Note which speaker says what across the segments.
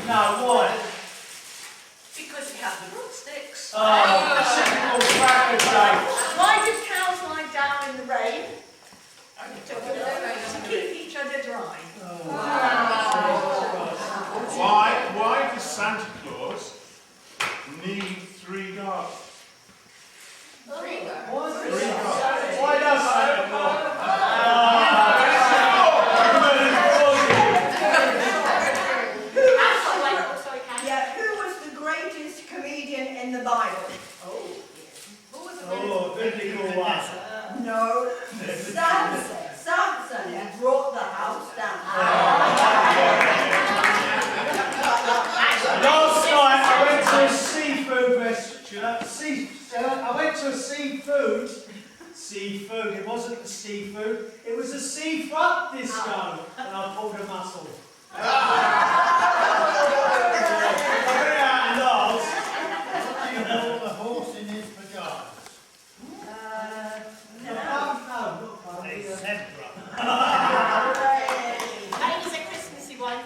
Speaker 1: No, why?
Speaker 2: Because you have the broomsticks.
Speaker 1: Oh, typical cracker jokes.
Speaker 2: Why do cows lie down in the rain? To keep each other dry.
Speaker 3: Why does Santa Claus need 3 dogs?
Speaker 2: Three
Speaker 1: Why does Santa Claus?
Speaker 4: Yeah, who was the greatest comedian in the Bible?
Speaker 1: Biblical one.
Speaker 4: No, Samson. Samson, he brought the house down.
Speaker 1: Last night I went to a seafood restaurant. I went to a seafood. It wasn't a seafood. It was a seafront disco, and I pulled a muscle. I went out and asked, "Do you know the horse in his pajamas?" No, they said,
Speaker 5: Mine is a Christmassy one.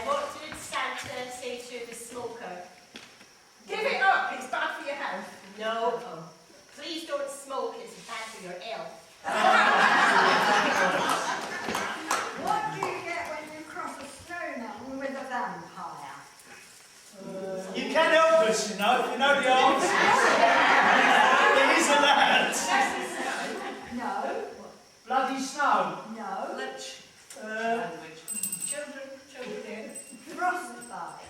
Speaker 5: What did Santa say to the smoker?
Speaker 2: Give it up, it's bad for your health.
Speaker 5: No. Please don't smoke, it's bad for your health.
Speaker 4: What do you get when you cross a snowman with a vampire?
Speaker 1: you can't help us, you know, if you know the answer. It is a lad.
Speaker 4: No,
Speaker 1: Bloody snow.
Speaker 4: no.
Speaker 2: Lunch. Children here.
Speaker 4: Frostbite.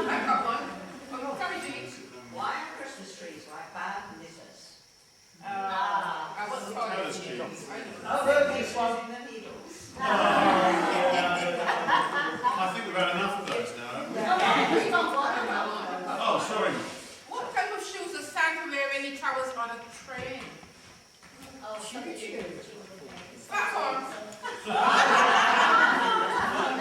Speaker 2: I got one. Very deep.
Speaker 6: Why are Christmas trees like bad lizards?
Speaker 2: I want the
Speaker 3: Those
Speaker 2: photo.
Speaker 3: kids.
Speaker 1: I've heard this one.
Speaker 6: In the needles.
Speaker 3: I think we've had enough of those now, haven't we? Oh, sorry.
Speaker 2: What type of shoes does Santa wear when he travels on a train?
Speaker 5: Oh,
Speaker 4: Choo-choo.
Speaker 2: Platforms.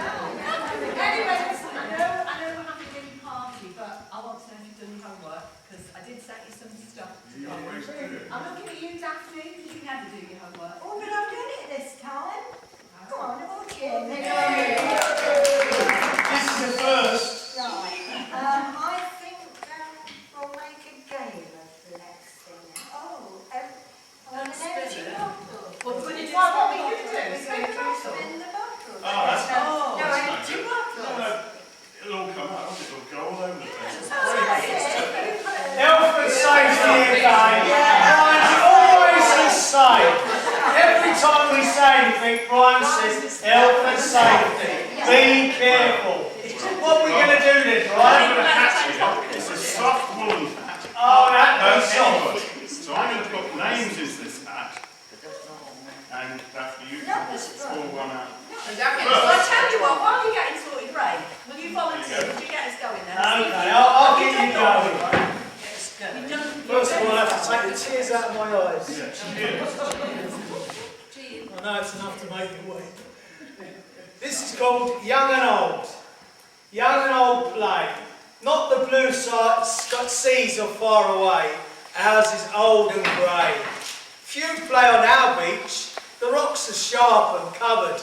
Speaker 7: Anyway, listen, I know we're having a mini party, but I want to know if you've done your homework, because I did set you some stuff.
Speaker 3: You always do.
Speaker 7: I'm looking at you, Daphne, because you never do your homework.
Speaker 4: Oh, but I've done it this time. Come on, all cheer.
Speaker 1: This is the first.
Speaker 4: Right. I think we'll make a game of the next thing. An empty bottle.
Speaker 7: What we do?
Speaker 4: What we
Speaker 7: Spin
Speaker 4: do?
Speaker 7: the
Speaker 4: Spin
Speaker 7: bottle.
Speaker 4: the bottle.
Speaker 3: Oh, that's not.
Speaker 4: No,
Speaker 3: That's not
Speaker 4: empty
Speaker 3: good.
Speaker 4: bottle.
Speaker 3: No, it'll all come out. It'll go all over the place.
Speaker 1: Health and safety again. Brian's always the same. Every time we say anything, Brian says health and safety. Be careful. What are we going to do then,
Speaker 3: I'm
Speaker 1: Brian?
Speaker 3: going to hatch it. It's a soft woolen hat.
Speaker 1: Oh, that
Speaker 3: No,
Speaker 1: goes soft.
Speaker 3: anybody. So I'm going to put names into this hat. And Daphne, you can pull one out.
Speaker 2: I'll tell you what, while you're getting sorted, Ray, will you volunteer? Would you get us going then?
Speaker 1: Okay, I'll get you going.
Speaker 2: Get us going.
Speaker 1: First of all, I have to take the tears out of my eyes.
Speaker 3: Yeah, cheers.
Speaker 1: I know it's enough to make it wet. This is called Young and Old. Young and Old play. Not the blue seas are far away. Ours is old and grey. Few play on our beach. The rocks are sharp and covered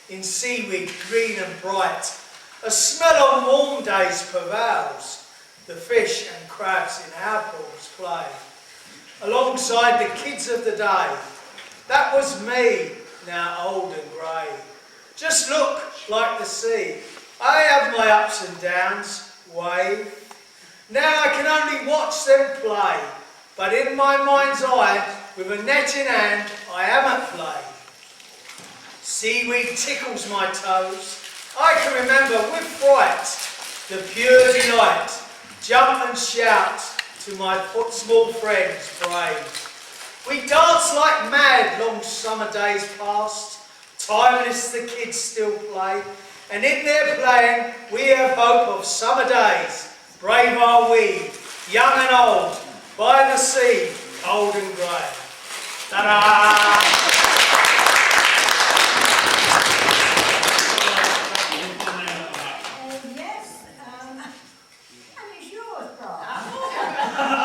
Speaker 1: in seaweed green and bright. A smell on warm days prevails. The fish and crabs in our pools play. Alongside the kids of the day. That was me, now old and grey. Just look like the sea. I have my ups and downs, wave. Now I can only watch them play. But in my mind's eye, with a net in hand, I am at play. Seaweed tickles my toes. I can remember with fright the pure delight. Jump and shout to my small friends brave. We dance like mad long summer days past. Timeless the kids still play. And in their playing we have hope of summer days. Brave are we, young and old, by the sea, old and grey. Ta-da!
Speaker 4: Yes, and it's yours, Bob.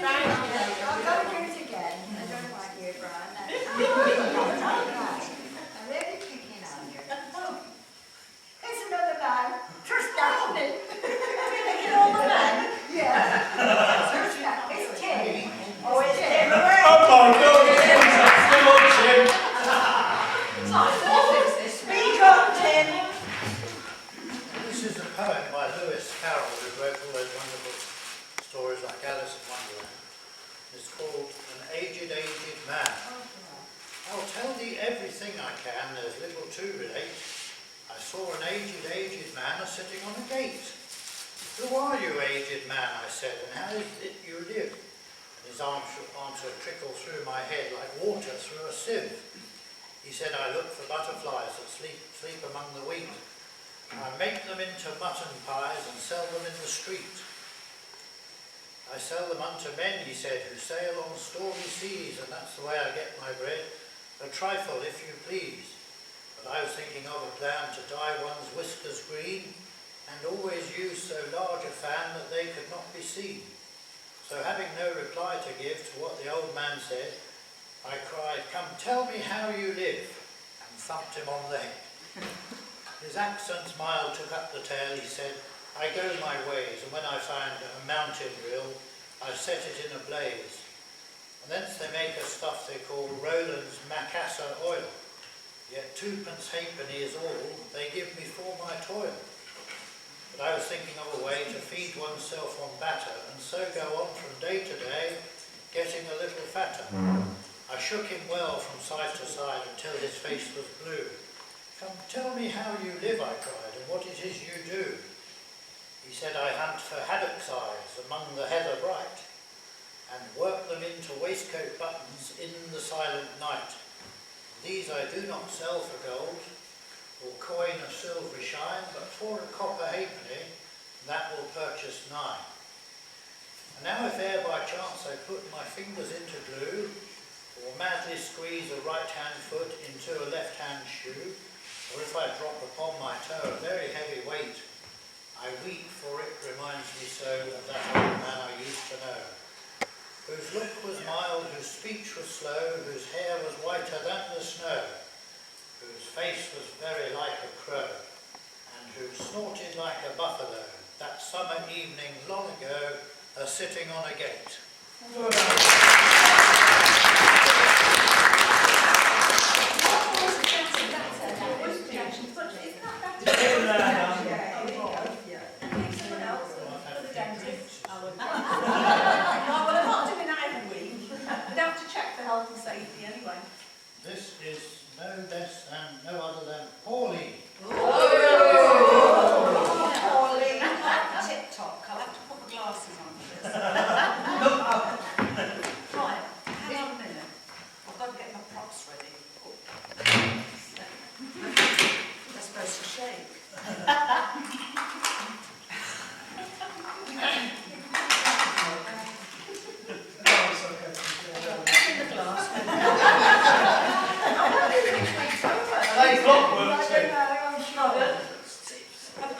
Speaker 4: I'll go do it again.
Speaker 8: tell thee everything I can, there's little to relate. I saw an aged man a-sitting on a gate. Who are you, aged man, I said, and how is it you live? And his answer trickled through my head like water through a sieve. He said, I look for butterflies that sleep among the wheat. I make them into mutton pies and sell them in the street. I sell them unto men, he said, who sail on stormy seas, and that's the way I get my bread. A trifle, if you please. But I was thinking of a plan to dye one's whiskers green, and always use so large a fan that they could not be seen. So having no reply to give to what the old man said, I cried, come tell me how you live, and thumped him on the head. His accent's mild took up the tale, he said, I go my ways, and when I find a mountain rill, I set it in a blaze. And thence they make a stuff they call Rowland's Macassar oil. Yet 2 pence halfpenny is all they give me for my toil. But I was thinking of a way to feed oneself on batter, and so go on from day to day, getting a little fatter. I shook him well from side to side until his face was blue. Come tell me how you live, I cried, and what it is you do. He said, I hunt for haddock's eyes among the heather bright, and work them into waistcoat buttons in the silent night. These I do not sell for gold, or coin of silvery shine, but for a copper halfpenny, that will purchase 9. And now if e'er by chance I put my fingers into glue, or madly squeeze a right-hand foot into a left-hand shoe, or if I drop upon my toe a very heavy weight, I weep, for it reminds me so of that old man I used to know, whose look was mild, whose speech was slow, whose hair was whiter than the snow, whose face was very like a crow, and who snorted like a buffalo, that summer evening long ago, sitting on a gate.
Speaker 7: Safety anyway.
Speaker 8: This is no less than no other than Pauline.
Speaker 6: Pauline, tip-top. I'll have to put my glasses on for this. Right, hang on a minute. I've got to get my props ready. They're supposed to shake.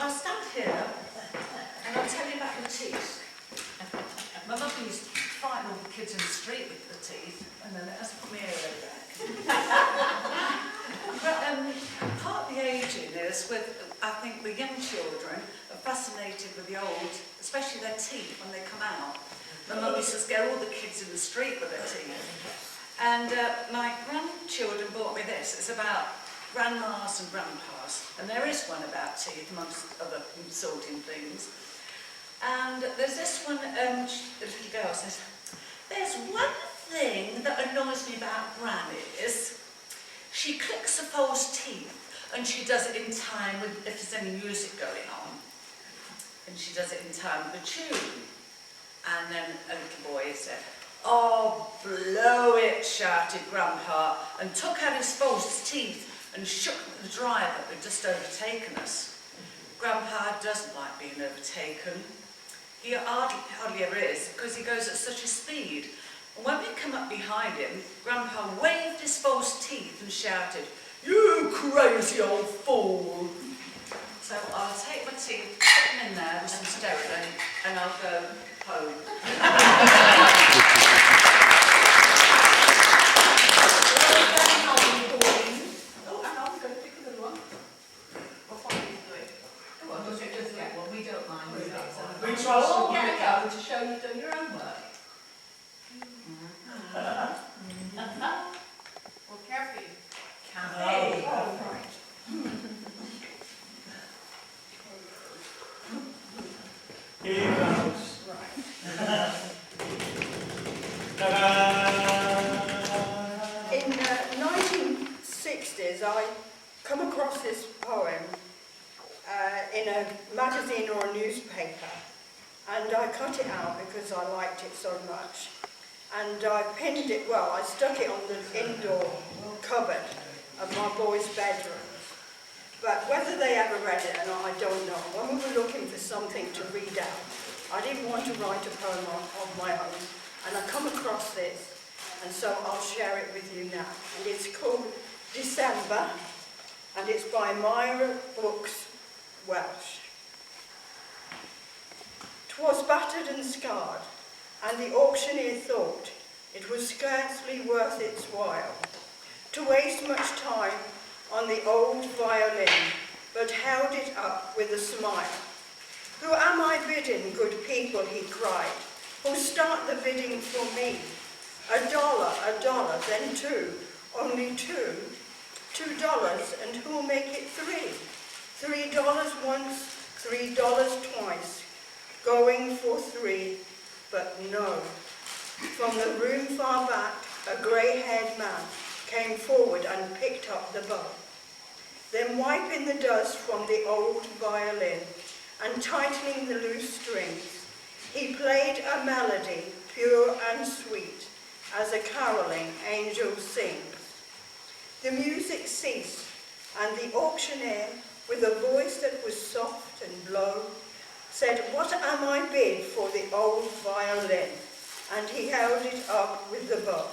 Speaker 6: I'll stand here and I'll tell you about the teeth. My mother used to frighten all the kids in the street with the teeth, and then it has put my ear back. But part of the ageing is with, I think, the young children are fascinated with the old, especially their teeth when they come out. My mum used to scare all the kids in the street with their teeth. And my grandchildren bought me this. It's about grandmas and grandpas, and there is one about teeth amongst other sorting things. And there's this one, the little girl says, there's one thing that annoys me about Gran is she clicks her false teeth, and she does it in time with, if there's any music going on, and she does it in time with the tune. And then a little boy said, oh, blow it, shouted Grandpa, and took out his false teeth and shook the driver who'd just overtaken us. Grandpa doesn't like being overtaken. He hardly ever is, because he goes at such a speed. And when we come up behind him, Grandpa waved his false teeth and shouted, you crazy old fool! So I'll take my teeth, put them in there with some sterling, and I'll go home.
Speaker 7: We'll get a go to show you've done your own work.
Speaker 6: Well, carefully.
Speaker 7: Hey.
Speaker 1: Here goes.
Speaker 7: Right.
Speaker 9: I come across this poem in a magazine or a newspaper, and I cut it out because I liked it so much. And I pinned it, well, I stuck it on the indoor cupboard of my boys' bedroom. But whether they ever read it or not, I don't know. When we were looking for something to read out, I didn't want to write a poem of my own, and I come across this, and so I'll share it with you now. And it's called December, and it's by Myra Books, Welsh. 'Twas battered and scarred, and the auctioneer thought it was scarcely worth its while to waste much time on the old violin, but held it up with a smile. Who am I bidding, good people, he cried, who'll start the bidding for me? $1, then two, only two, $2, and who'll make it three? $3 once, $3 twice, going for three, but no. From the room far back, a grey-haired man came forward and picked up the bow. Then wiping the dust from the old violin and tightening the loose strings, he played a melody pure and sweet as a caroling angel sings. The music ceased, and the auctioneer, with a voice that was soft and low, said, "What am I bid for the old violin?" And he held it up with the bow.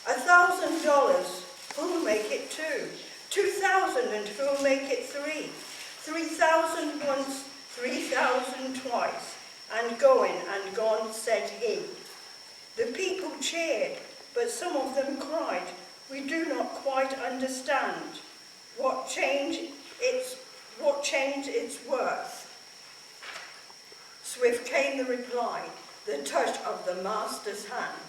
Speaker 9: $1,000, who'll make it two? 2,000, and who'll make it three? 3,000 once, 3,000 twice, and going and gone, said he. The people cheered, but some of them cried, "We do not quite understand what changed its worth." Swift came the reply, the touch of the master's hand,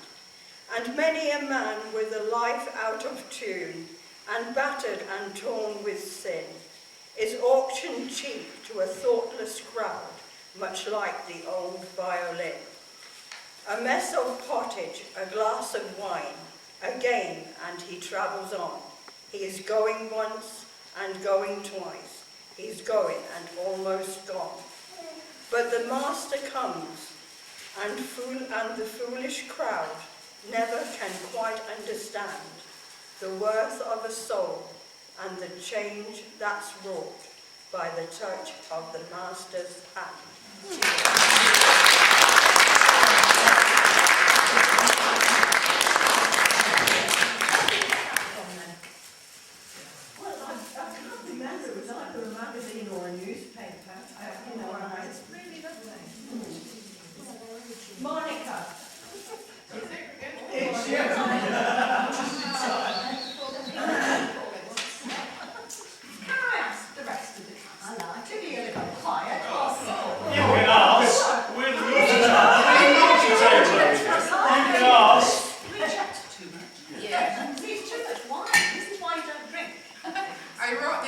Speaker 9: and many a man with a life out of tune and battered and torn with sin is auctioned cheap to a thoughtless crowd, much like the old violin. A mess of pottage, a glass of wine, a game, and he travels on. He is going once and going twice. He's going and almost gone. But the master comes, and the foolish crowd never can quite understand the worth of a soul and the change that's wrought by the touch of the master's hand.
Speaker 2: Well, I can't remember. It was either a magazine or a newspaper. It's really lovely. Monica.
Speaker 1: It's
Speaker 2: Can I ask the rest of the cast to be a little quiet?
Speaker 1: You can ask.
Speaker 3: We're the naughty tables.
Speaker 1: You can ask.
Speaker 6: We chat too much.
Speaker 7: Yeah.
Speaker 2: It's too much wine. This is why you don't drink.
Speaker 7: I wrote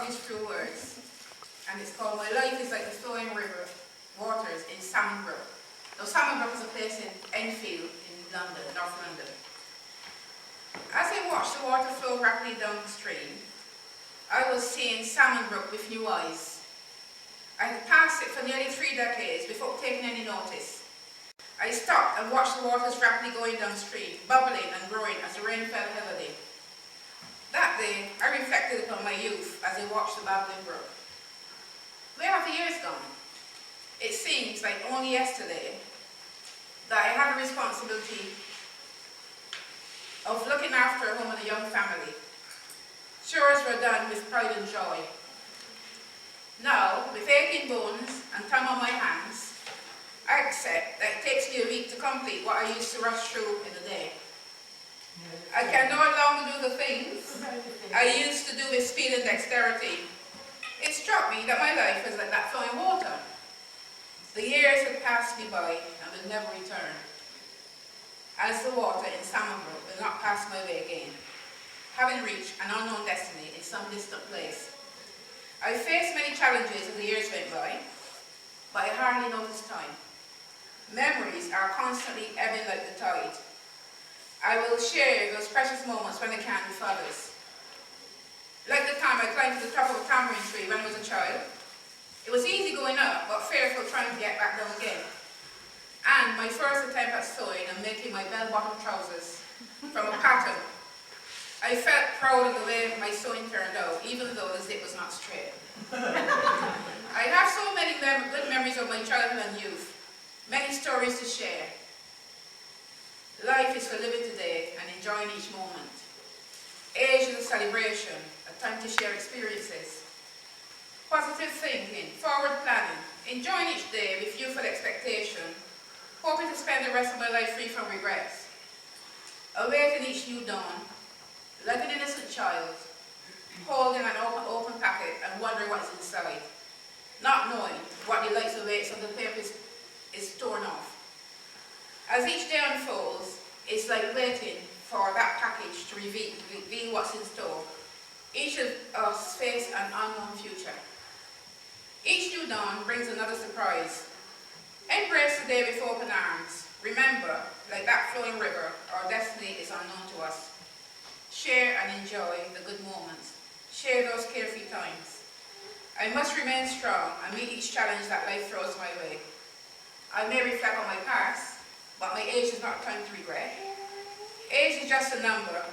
Speaker 7: these few words, and it's called "My Life is Like the Flowing River Waters in Salmon Brook." Now, Salmon Brook is a place in Enfield in London, North London. As I watched the water flow rapidly down the stream, I was seeing Salmon Brook with new eyes. I had passed it for nearly 3 decades before taking any notice. I stopped and watched the waters rapidly going downstream, bubbling and growing as the rain fell heavily. That day, I reflected upon my youth as I watched the babbling brook. Where have the years gone? It seems like only yesterday that I had a responsibility of looking after a home and a young family. Chores were done with pride and joy. Now, with aching bones and time on my hands, I accept that it takes me a week to complete what I used to rush through in a day. I can no longer do the things I used to do with speed and dexterity. It struck me that my life was like that flowing water. The years had passed me by and would never return, as the water in Salmon Brook will not pass my way again, having reached an unknown destiny in some distant place. I faced many challenges as the years went by, but I hardly noticed time. Memories are constantly ebbing like the tide. I will share those precious moments when I can with others. Like the time I climbed to the top of a tamarind tree when I was a child. It was easy going up, but fearful trying to get back down again. And my first attempt at sewing and making my bell-bottom trousers from a pattern. I felt proud of the way my sewing turned out, even though the zip was not straight. I have so many good memories of my childhood and youth, many stories to share. Life is for living today and enjoying each moment. Age is a celebration, a time to share experiences. Positive thinking, forward planning, enjoying each day with youthful expectation, hoping to spend the rest of my life free from regrets. Awaiting each new dawn, like an innocent child, holding an open packet and wondering what's inside, not knowing what delights await so the paper is torn off. As each day unfolds, it's like waiting for that package to reveal what's in store. Each of us face an unknown future. Each new dawn brings another surprise. Embrace the day with open arms. Remember, like that flowing river, our destiny is unknown to us. Share and enjoy the good moments. Share those carefree times. I must remain strong and meet each challenge that life throws my way. I may reflect on my past, but my age is not a time to regret. Age is just a number.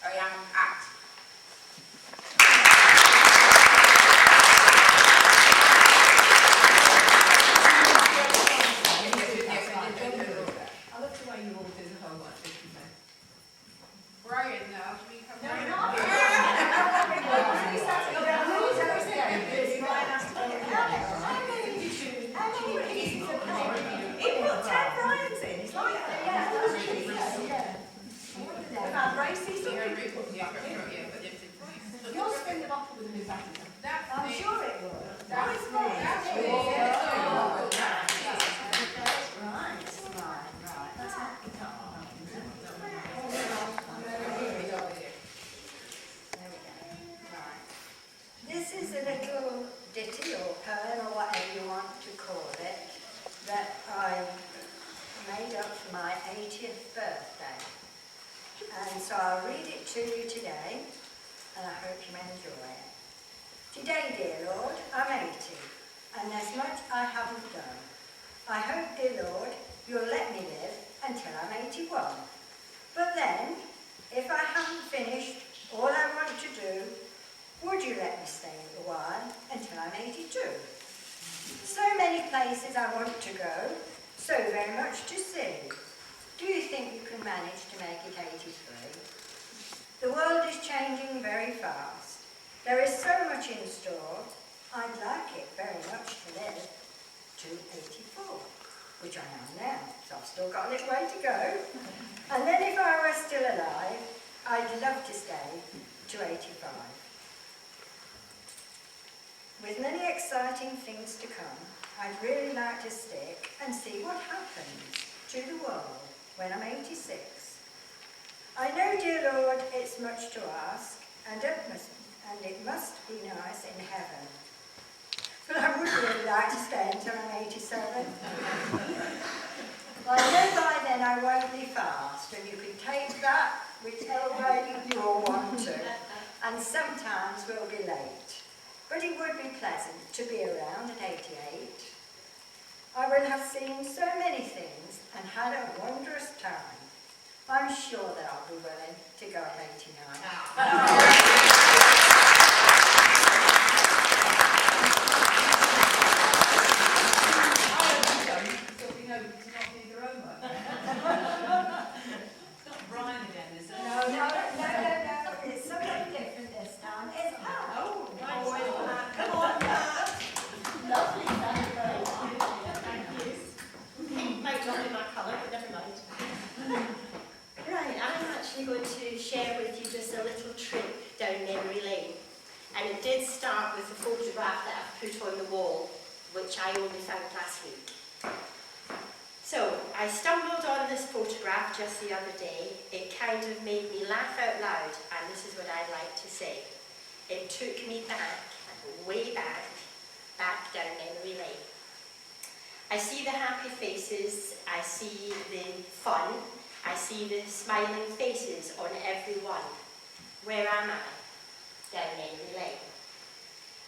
Speaker 7: I am at.
Speaker 2: I love the way you all do the homework.
Speaker 7: Brian, now, can we come
Speaker 2: No,
Speaker 7: down?
Speaker 2: not. He put 10 Brian's in. It's like you'll spin the bottle with a new battery.
Speaker 7: I'm
Speaker 2: sure it will.
Speaker 7: That's
Speaker 2: Right.
Speaker 4: This is a little ditty or poem or whatever you want to call it that I made up for my 80th birthday. And so I'll read it to you today and I hope you enjoy it. Today, dear Lord, I'm 80 and there's much I haven't done. I hope, dear Lord, you'll let me live until I'm 81. But then, if I haven't finished all I want to do, would you let me stay a while until I'm 82? So many places I want to go, so very much to see. Do you think you can manage to make it 83? The world is changing very fast. There is so much in store. I'd like it very much to live to 84, which I am now, so I've still got a little way to go. And then if I were still alive, I'd love to stay to 85. With many exciting things to come, I'd really like to stick and see what happens to the world when I'm 86. I know, dear Lord, it's much to ask, and it must be nice in heaven. But I would really like to stay until I'm 87. I know by then I won't be fast, and you can take that whichever way you all want to, and sometimes we'll be late. But it would be pleasant to be around at 88. I will have seen so many things and had a wondrous time. I'm sure that I'll be willing to go at 89.
Speaker 6: Brian again, is it?
Speaker 4: No, it's something different this time. It's Pat.
Speaker 6: Oh,
Speaker 4: Always
Speaker 6: right.
Speaker 4: Pat. Come on, Pat. Lovely,
Speaker 5: Thank you. Might not be my colour, but never mind. Right, I'm actually going to share with you just a little trip down memory lane. And it did start with a photograph that I've put on the wall, which I only found last week. So, I stumbled on this photograph just the other day. It kind of made me laugh out loud, and this is what I'd like to say. It took me back, way back down memory lane. I see the happy faces, I see the fun, I see the smiling faces on everyone. Where am I? down memory lane.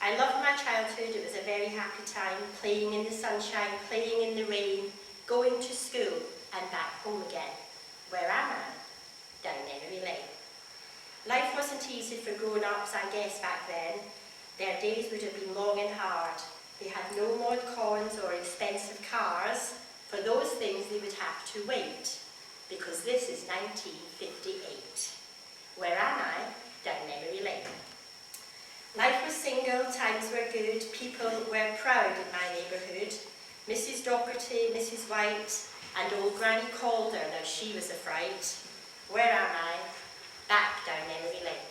Speaker 5: I loved my childhood. It was a very happy time, playing in the sunshine, playing in the rain, going to school and back home again. Where am I? Down memory lane. Life wasn't easy for grown-ups, I guess, back then. Their days would have been long and hard. They had no mod cons or expensive cars. For those things they would have to wait, because this is 1958. Where am I? Down memory lane. Life was single, times were good, people were proud in my neighbourhood. Mrs. Docherty, Mrs. White, and old Granny Calder, now she was a fright. Where am I? Back down memory lane.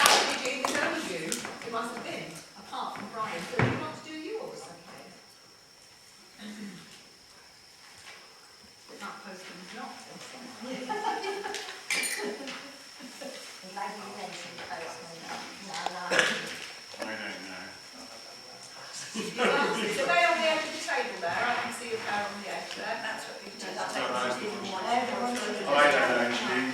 Speaker 6: Actually, Jane, there's only you who must have been, apart from Brian. So you want to do yours, okay? That postman's not.
Speaker 4: Maybe you mentioned postman. No, no.
Speaker 3: I don't know.
Speaker 6: So they on the edge of the table there, I can see a pair on the edge there. That's what you do.
Speaker 3: I don't know, actually.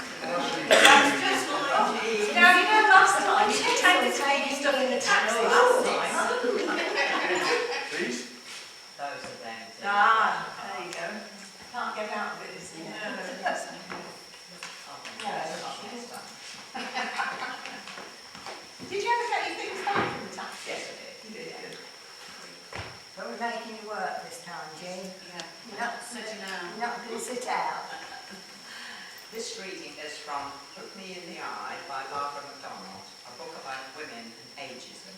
Speaker 6: Now, you know last time, you did take this lady stuff in the taxi last time.
Speaker 3: Please?
Speaker 10: Those are them.
Speaker 6: Ah, there you go. Can't get out of it, is he? Did you ever get your things back from the taxi? Yes, I did. You did, good.
Speaker 4: But we're making you work this time, Jean.
Speaker 10: Yeah.
Speaker 4: You're not going to sit out.
Speaker 10: This reading is from Look Me in the Eye by Barbara MacDonald, a book about women and ageism.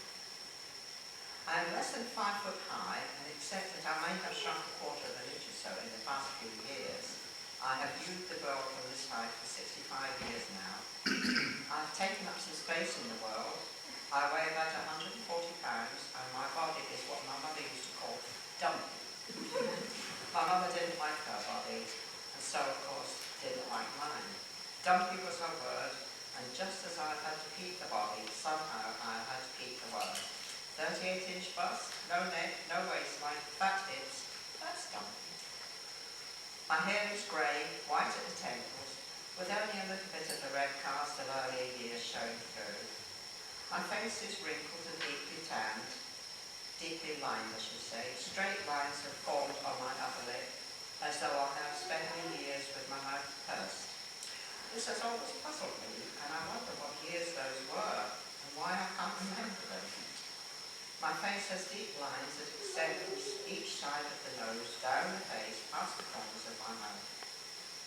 Speaker 10: I am less than 5 foot high, and except that I may have shrunk a quarter of an inch or so in the past few years, I have viewed the world from this height for 65 years now. I have taken up some space in the world. I weigh about 140 pounds, and my body is what my mother used to call dumpy. My mother didn't like her body, and so, of course, didn't like mine. Dumpy was her word, and just as I had to keep the body, somehow I had to keep the word. 38-inch bust, no neck, no waistline, fat hips, that's dumpy. My hair is grey, white at the temples, with only a little bit of the red cast of earlier years showing through. My face is wrinkled and deeply tanned, deeply lined I should say. Straight lines have formed on my upper lip, as though I have spent many years with my mouth pursed. This has always puzzled me, and I wonder what years those were, and why I can't remember them. My face has deep lines that extend from each side of the nose, down the face, past the corners of my mouth.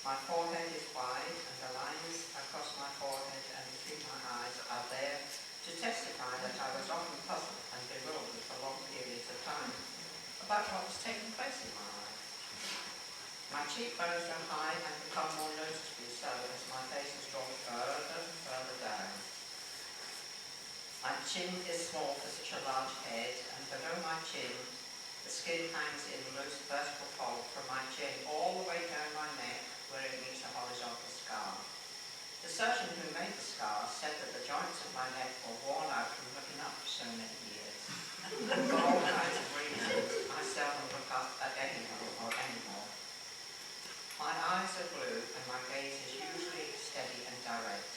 Speaker 10: My forehead is wide, and the lines across my forehead and between my eyes are there to testify that I was often puzzled and bewildered for long periods of time about what was taking place in my life. My cheekbones are high and become more noticeably so as my face is drawn further and further down. My chin is small for such a large head, and below my chin, the skin hangs in a loose vertical fold from my chin all the way down my neck, where it meets a horizontal scar. The surgeon who made the scar said that the joints of my neck were worn out from looking up for so many years. For all kinds of reasons, I seldom look up at anyone or anymore. My eyes are blue, and my gaze is usually steady and direct.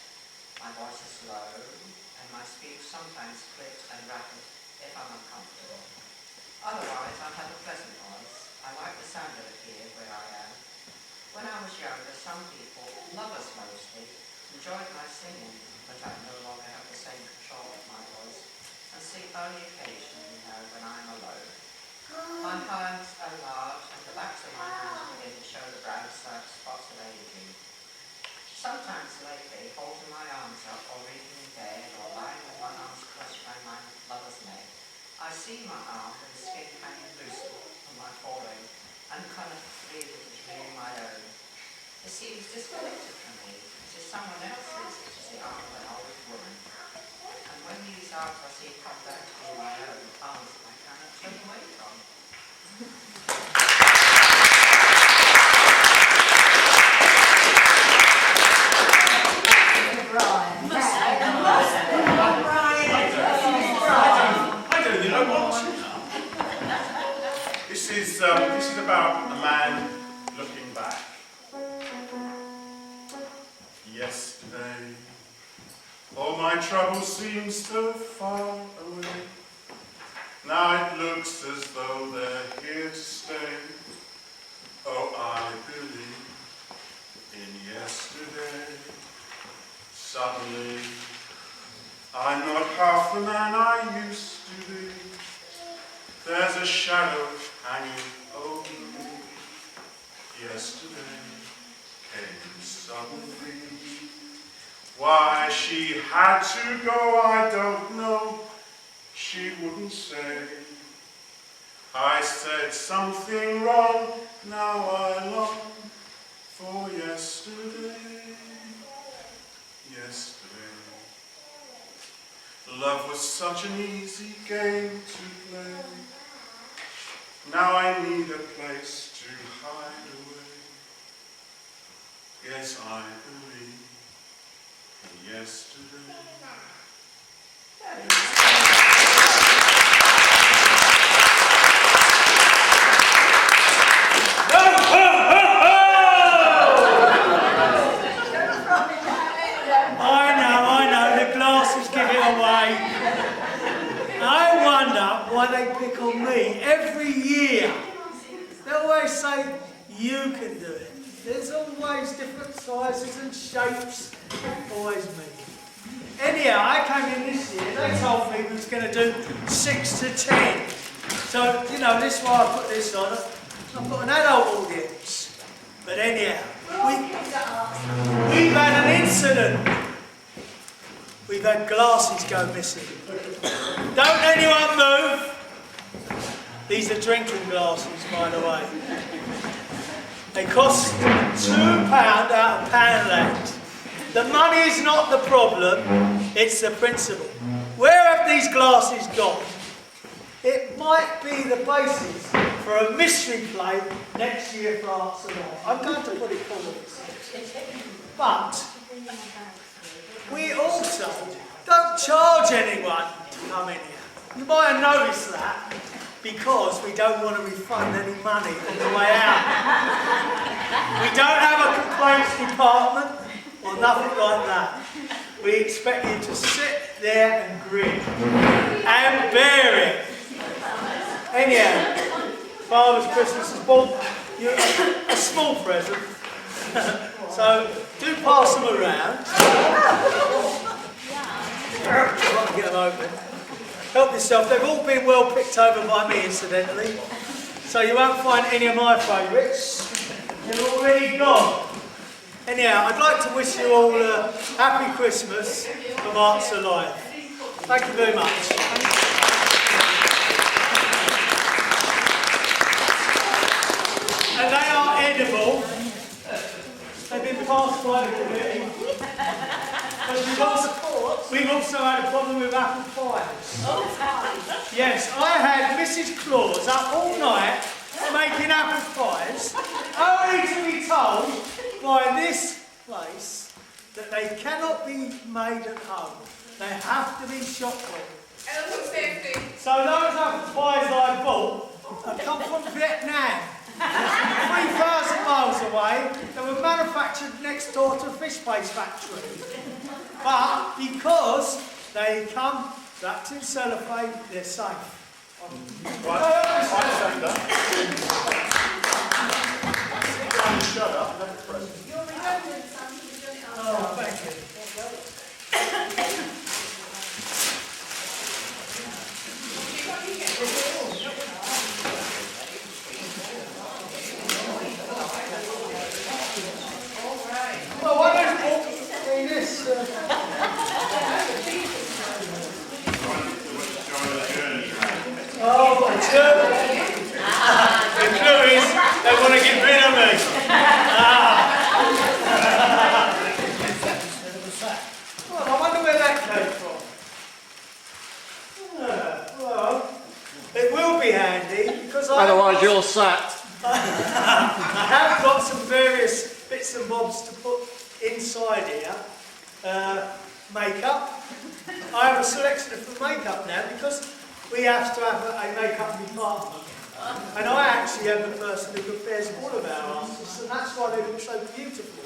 Speaker 10: My voice is low, and my speech sometimes clipped and rapid if I'm uncomfortable. Otherwise, I have a pleasant voice. I like the sound of it here where I am. When I was younger, some people, lovers mostly, enjoyed my singing, but I no longer have the same control of my voice, and sing only occasionally now when I'm alone. My hands are large, and the backs of my hands begin to show the brown spots of aging. Sometimes lately, holding my arms up or reading in bed or lying with my arms crossed around my mother's neck, I see my arm with the skin hanging loosely from my forehead and cannot feel it as being my own. It seems disconnected from me, as if someone else's, which is the arm of an old woman. And when these arms I see come back to be my own, arms I cannot turn away from.
Speaker 3: This is about a man looking back. yesterday. All my trouble seems so far away. Now it looks as though they're here to stay. Oh, I believe in yesterday. Suddenly, I'm not half the man I used to be. There's a shadow hanging over me. Yesterday came suddenly. Why she had to go, I don't know. She wouldn't say. I said something wrong, now I long for yesterday. Yesterday. Love was such an easy game to play. Now I need a place to hide away. Yes, I believe in yesterday.
Speaker 1: I know, the glasses give it away. I wonder why they pick on me every year. They always say, you can do it. There's always different sizes and shapes, always me. Anyhow, I came in this year, they told me we was going to do 6 to 10. So, you know, this is why I put this on. I've got an adult audience. But anyhow, we've had an incident. We've had glasses go missing. Don't anyone move. These are drinking glasses, by the way. They cost £2 out of Poundland. The money is not the problem, it's the principle. Where have these glasses gone? It might be the basis for a mystery play next year for Arts and Life. I'm going to put it forward. But we also don't charge anyone to come in here. You might have noticed that because we don't want to refund any money on the way out. We don't have a complaints department or nothing like that. We expect you to sit there and grin and bear it. Anyhow, Father's Christmas has bought you a small present. So do pass them around. I'll get them open. Help yourself. They've all been well picked over by me, incidentally. So you won't find any of my favourites. They're already gone. Anyhow, I'd like to wish you all a happy Christmas from Arts Alive. Thank you very much. And they are edible. They've been passed by the committee. But we've also had a problem with apple pies. Yes, I had Mrs. Claus up all night making apple pies, only to be told by this place that they cannot be made at home. They have to be shop bought. So those apple pies I bought have come from Vietnam. 3,000 miles away. They were manufactured next door to a fish paste factory. But because they come wrapped in cellophane, they're safe.
Speaker 3: Shut up, let it present.
Speaker 1: Oh, thank you. Well, why don't you see this? Oh, the journey. The clue is they want to get rid of me. Well, I wonder where that came from. Well, it will be handy because
Speaker 11: Otherwise you're sacked.
Speaker 1: I have got some various bits and bobs to put inside here. Makeup. I have a selection of makeup now because we have to have a makeup department. And I actually am the person who prepares all of our answers branches, and that's why they look so beautiful.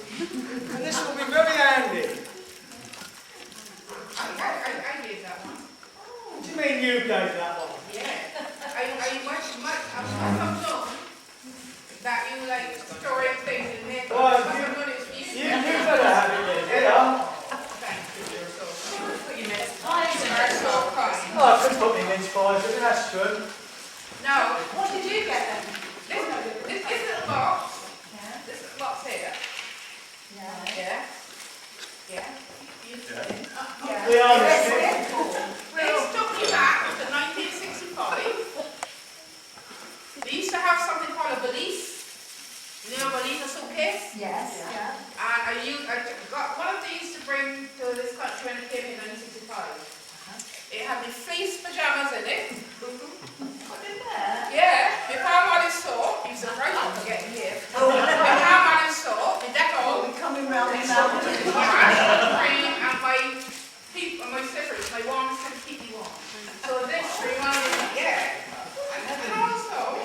Speaker 1: And this will be very handy.
Speaker 7: I gave that one.
Speaker 1: What do you mean you gave that one?
Speaker 7: Yeah. I'm known that you like storing things in there.
Speaker 1: Well,
Speaker 7: I'm known it's
Speaker 1: You better have it then, yeah.
Speaker 7: Thank you, you're so
Speaker 6: Put your mince
Speaker 7: You
Speaker 6: pies in
Speaker 7: are
Speaker 6: there.
Speaker 7: so kind.
Speaker 1: Oh, I could put me mince pies in, that's true.
Speaker 7: Now,
Speaker 6: What did you get then?
Speaker 7: this little box, this little box here, yeah. You
Speaker 1: We are
Speaker 7: This took me back to 1965. They used to have something called a valise. You know, a valise, a suitcase?
Speaker 4: Yes, yeah.
Speaker 7: And I got one of these to bring to this country when it came in 1965. It had my fleece pajamas in it.
Speaker 6: What in there?
Speaker 7: Yeah, my palm is sore. You surprised me for getting here. My palm is sore. My Dettol.
Speaker 2: We're coming round
Speaker 7: My
Speaker 2: now.
Speaker 7: cream and my slippers, my warm to keep me warm. So this reminded me, yeah. And also,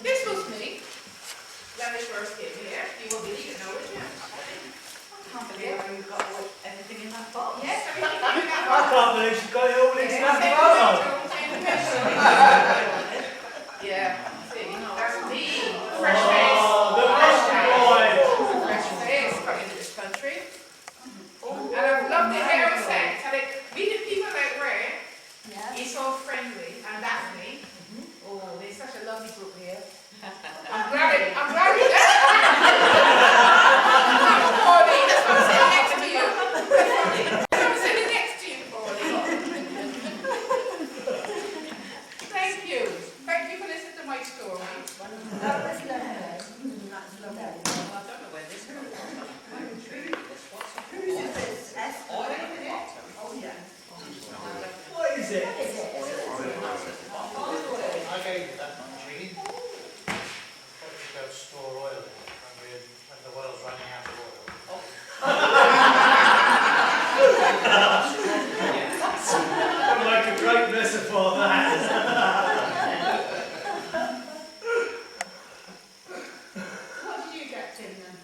Speaker 7: this was me when I first came here. You won't believe it now, would you?
Speaker 2: I can't believe you've got everything in that box.
Speaker 7: Yes, everything came in that
Speaker 1: I
Speaker 7: box.
Speaker 1: can't believe she's got it all in
Speaker 7: Yeah,
Speaker 1: that
Speaker 7: same
Speaker 1: photo.
Speaker 7: picture. Yeah, see, that's me. Fresh face.
Speaker 1: Oh, the best boy.
Speaker 7: Fresh face coming to this country. And I've loved the hair set. And meeting people like Ray, he's so friendly, and Daphne. Oh, they're such a lovely group here. I'm glad it. I'm Pauline, that's why I'm sitting next to you. I'm sitting next to you, Pauline. Thank you. Thank you for listening to my story.
Speaker 4: That was lovely. That's lovely.
Speaker 10: I don't know where this comes from. I'm intrigued with this. What's it?
Speaker 4: Whose is this? Esther?
Speaker 10: Oil at the bottom.
Speaker 2: Oh, yeah.
Speaker 1: What is it?
Speaker 4: What is it?
Speaker 8: I gave you that one, Jean. Probably go store oil when the world's running out of oil.
Speaker 1: I'll make a great reservoir that.
Speaker 6: What did you get, Tim, then?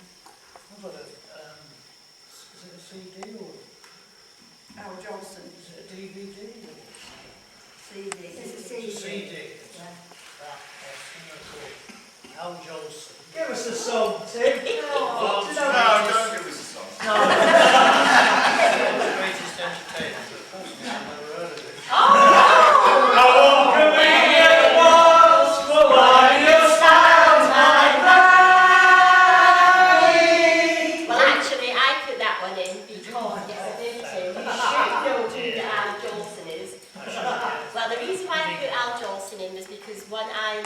Speaker 8: I've got is it a CD or
Speaker 2: Al Johnson.
Speaker 8: is it a DVD? Or?
Speaker 4: CD. It's a CD.
Speaker 8: CD.
Speaker 4: Yeah.
Speaker 8: Al Jolson.
Speaker 1: Give us a song, Tim.
Speaker 3: No, don't give us a song.
Speaker 8: Greatest entertainer. I've never heard of it.
Speaker 1: Oh, convenient walls for why you smile, my bride.
Speaker 5: Well, actually, I put that one in because you should know who the Al Jolson is. Well, the reason why I put Al Jolson in was because one, I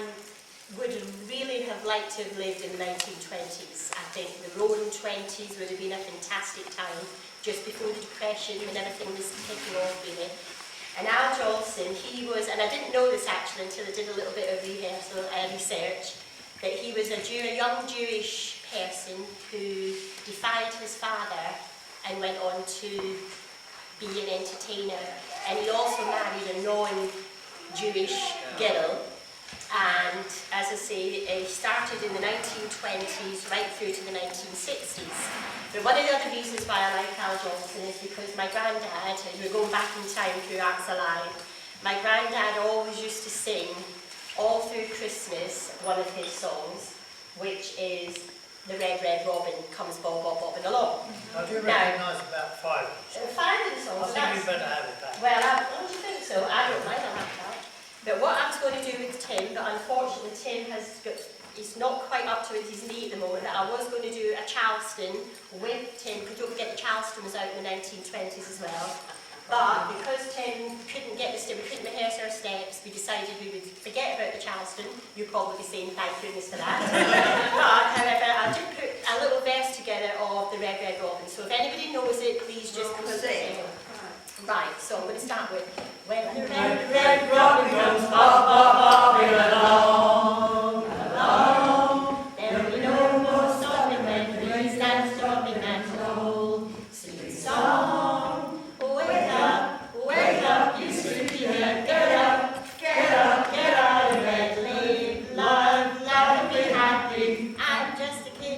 Speaker 5: would really have liked to have lived in the 1920s. I think the roaring 20s would have been a fantastic time, just before the Depression when everything was kicking off really. And Al Jolson, he was, and I didn't know this actually until I did a little bit of research, that he was a young Jewish person who defied his father and went on to be an entertainer. And he also married a non-Jewish girl. And as I say, he started in the 1920s right through to the 1960s. But one of the other reasons why I like Al Jolson is because my granddad, and we're going back in time through Arts Alive, my granddad always used to sing all through Christmas one of his songs, which is The Red, Red Robin Comes Bob, Bob, Bobbing Along.
Speaker 8: I do
Speaker 5: Now,
Speaker 8: recognise about 5 of them.
Speaker 5: five of the
Speaker 8: I
Speaker 5: songs,
Speaker 8: think you better have it back.
Speaker 5: well, don't you think so? I don't mind, I'll have that. But what I was going to do with Tim, but unfortunately Tim he's not quite up to his knee at the moment, but I was going to do a Charleston with Tim, because don't forget the Charleston was out in the 1920s as well. But because Tim couldn't rehearse our steps, we decided we would forget about the Charleston. You'll probably be saying thank goodness for that. But however, I did put a little verse together of the Red, Red Robin. So if anybody knows it, please just put it in. Right, so I'm going to start with when the red, red robin comes bobbing along, along, there'll be no more stopping when the breeze stands dropping that old sweet song. Wake up, you sleepy head, get up, get up, get out of bed, live, love, love, and be happy. I'm just a kid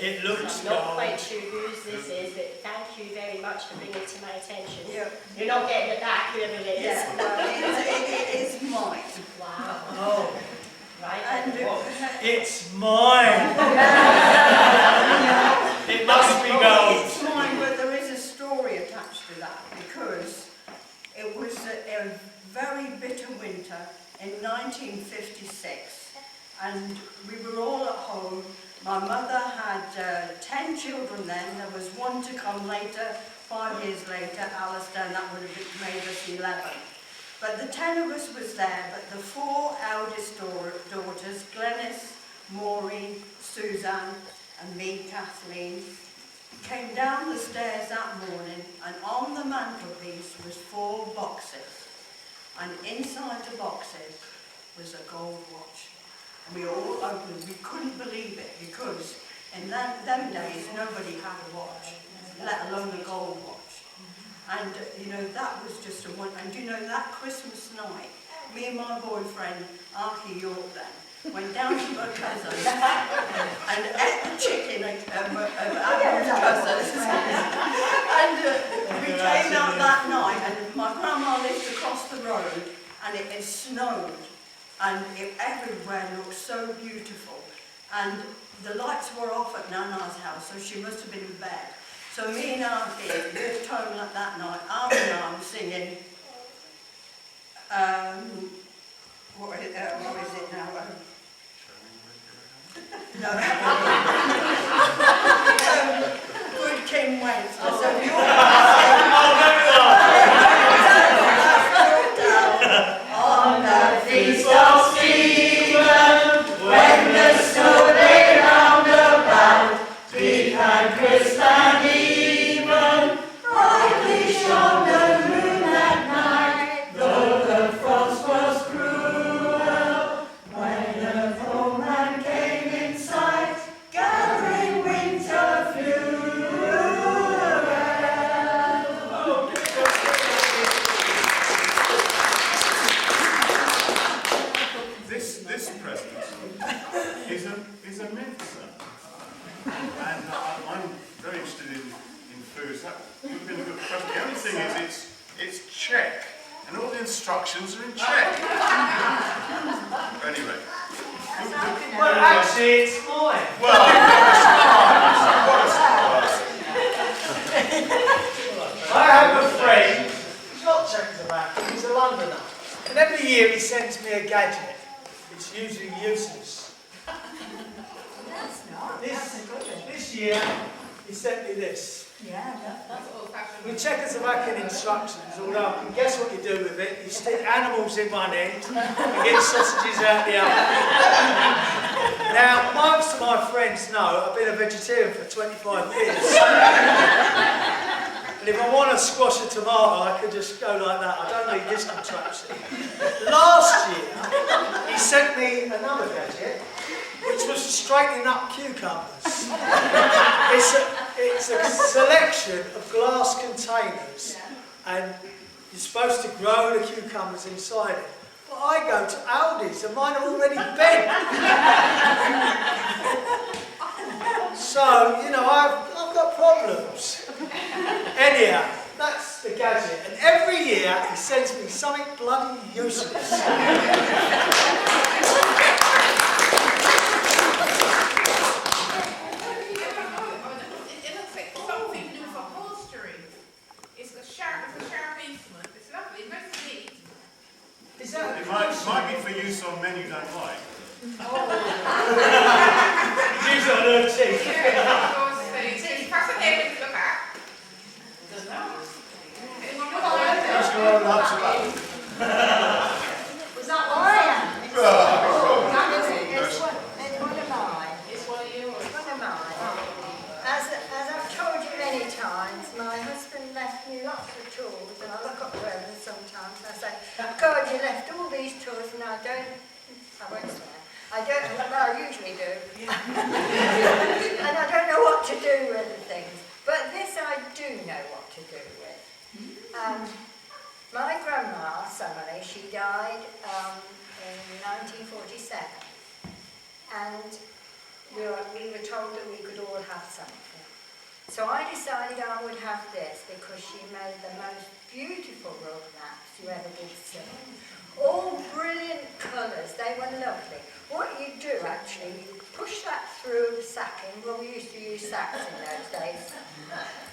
Speaker 1: It looks
Speaker 5: I'm not
Speaker 1: gold.
Speaker 5: quite sure whose this is, but thank you very much for bringing it to my attention.
Speaker 9: Yeah.
Speaker 5: You're not getting it back, whoever it is.
Speaker 9: Yeah, well, it is mine.
Speaker 5: Wow.
Speaker 1: Oh,
Speaker 5: Right.
Speaker 9: And
Speaker 1: it's mine. It must be gold.
Speaker 9: It's mine, but there is a story attached to that because it was a very bitter winter in 1956, and we were all at home. My mother had 10 children then. There was one to come later, 5 years later, Alistair, and that would have made us 11. But the 10 of us was there, but the 4 eldest daughters, Glenys, Maureen, Suzanne, and me, Kathleen, came down the stairs that morning, and on the mantelpiece was 4 boxes. And inside the boxes was a gold watch. And we all opened, we couldn't believe it, because in them days nobody had a watch, let alone a gold watch. And you know, that was just a one. And you know, that Christmas night, me and my boyfriend, Archie York then, went down to my cousin's and ate the chicken of Adam's cousins. And we came out that night, and my grandma lived across the road, and it snowed, and everywhere looked so beautiful. And the lights were off at Nana's house, so she must have been in bed. So me and Auntie walked home that night, arm in arm, singing, what is it now? No. Good King Wednesday. So we all on the feast of Stephen, when the snow lay round about, we had Christmas even, brightly shone the moon that night, though the frost was cruel. When the poor man came in sight, gathering winter fuel.
Speaker 3: This present is a mint, sir. And I'm very interested in foods. That would have been a good present. The only thing is it's Czech, and all the instructions are in Czech. Anyway.
Speaker 1: Well, actually, it's mine.
Speaker 3: Well, what a surprise.
Speaker 1: I have a friend, he's not Czechoslovakian, he's a Londoner. And every year he sends me a gadget. It's usually useless. This year, he sent me this.
Speaker 2: Yeah,
Speaker 7: That's old-fashioned.
Speaker 1: With Czechoslovakian instructions, although I can guess what you do with it. You stick animals in one end and get sausages out the other. Now, most of my friends know I've been a vegetarian for 25 years. And if I want to squash a tomato, I could just go like that. I don't need this contraption. Last year, he sent me another gadget, which was straightening up cucumbers. It's a selection of glass containers, and you're supposed to grow the cucumbers inside it. But I go to Aldi's and mine are already bent. So, you know, I've got problems. Anyhow, that's the gadget. And every year he sends me something bloody useless.
Speaker 7: It looks like something to do with upholstery. It's a sharp instrument. It's lovely, it's nice to eat.
Speaker 1: Is that
Speaker 3: It might be for use on men you don't like.
Speaker 1: use it on her teeth?
Speaker 7: It's fascinating to look at. Anyone want to learn?
Speaker 3: That's your own lots of that.
Speaker 4: Was that one? It's one of mine.
Speaker 7: It's one of yours.
Speaker 4: It's one of mine. As I've told you many times, my husband left me lots of tools, and I look up there and sometimes I say, God, you left all these tools, and I won't swear. I don't, well, I usually do. And I don't know what to do with the things. But this I do know what to do with. My grandma, Summerly, she died in 1947. And we were told that we could all have something. So I decided I would have this because she made the most beautiful rug mats you ever did see. All brilliant colours, they were lovely. What you do actually, you push that through the sacking. Well, we used to use sacks in those days.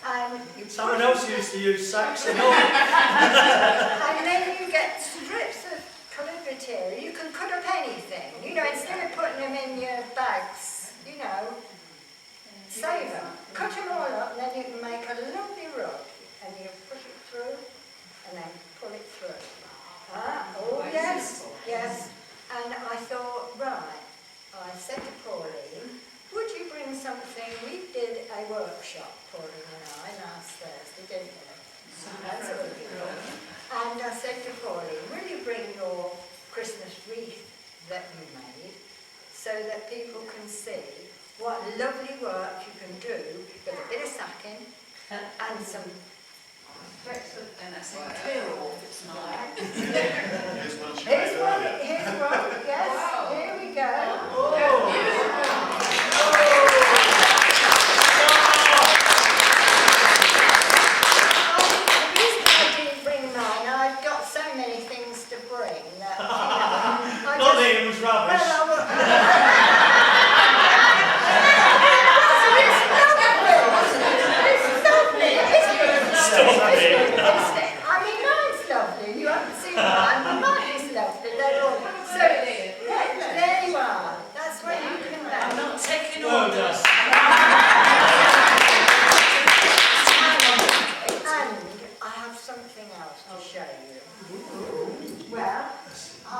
Speaker 4: And you
Speaker 1: Someone else used to use sacks and all.
Speaker 4: and then you get strips of coloured material. You can cut up anything. You know, instead of putting them in your bags, you know, save them. Cut them all up, and then you can make a lovely rug. And you push it through, and then pull it through. Oh yes, yes. And I thought, right, I said to Pauline, would you bring something? We did a workshop, Pauline and I, last Thursday, didn't we? That's what we did. And I said to Pauline, will you bring your Christmas wreath that you made so that people can see what lovely work you can do with a bit of sacking and some...
Speaker 6: And I said, clear off, it's not.
Speaker 3: Here's one she
Speaker 4: Here's
Speaker 3: made
Speaker 4: one,
Speaker 3: earlier.
Speaker 4: yes, here we go. The reason I didn't bring mine, I've got so many things to bring that, I
Speaker 1: Not that it was rubbish. I mean, mine's lovely. You haven't seen mine, but mine is lovely. They're all... So, there you are. That's where you can
Speaker 6: I'm
Speaker 4: go.
Speaker 6: not taking
Speaker 1: Well
Speaker 6: orders.
Speaker 1: done.
Speaker 4: And I have something else to show you. Well,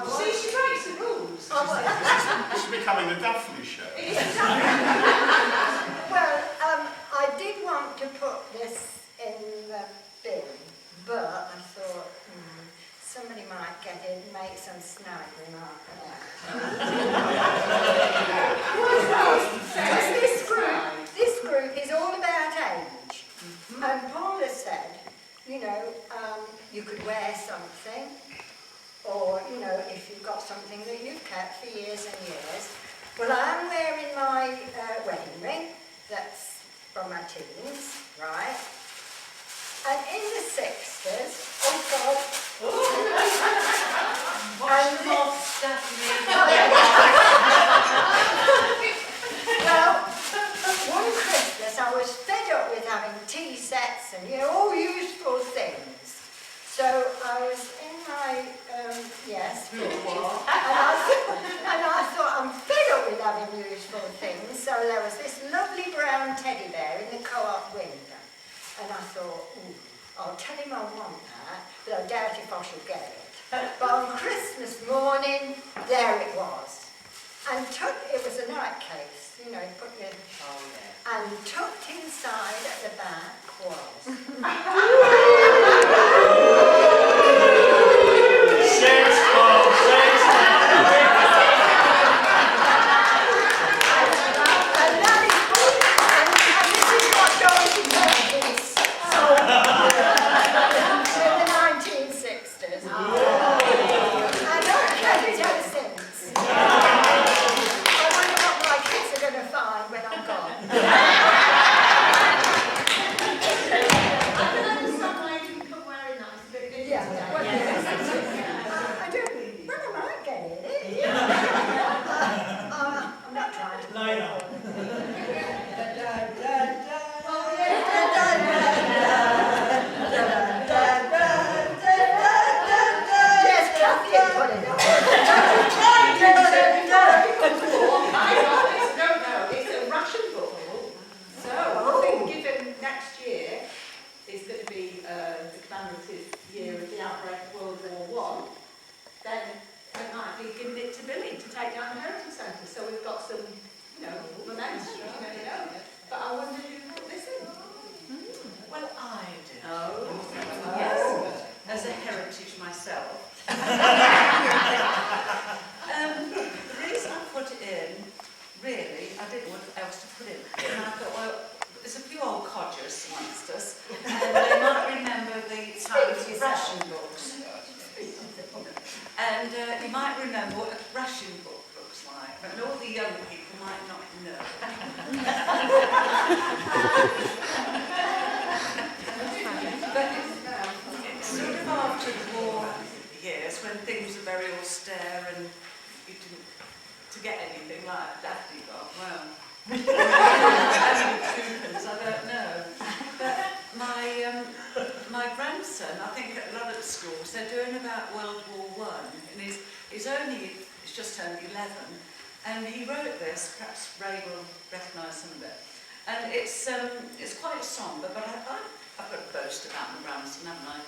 Speaker 2: See, she breaks the rules.
Speaker 3: This is becoming the Daphne show.
Speaker 4: well, I did want to put this in the bin, but I thought, somebody might get it and make some snide remark about it. This group is all about age. And Paula said, you know, you could wear something, or, you know, if you've got something that you've kept for years and years. Well, I'm wearing my wedding ring, that's from my teens, right? And in the 60s, oh God.
Speaker 6: Watch them off, Stephanie.
Speaker 4: Well, one Christmas I was fed up with having tea sets and, you know, all useful things. So I was in my, yes, 50s, and I thought I'm fed up with having useful things. So there was this lovely brown teddy bear in the co-op window. And I thought, I'll tell him I want that, but I doubt if I shall get it. But on Christmas morning, there it was. And it was a nightcase, you know, put in.
Speaker 10: Oh, yeah.
Speaker 4: And tucked inside at the back was...
Speaker 6: he's just turned 11, and he wrote this, perhaps Ray will recognise some of it. And it's quite sombre, but I've got to boast about my grandson, haven't I?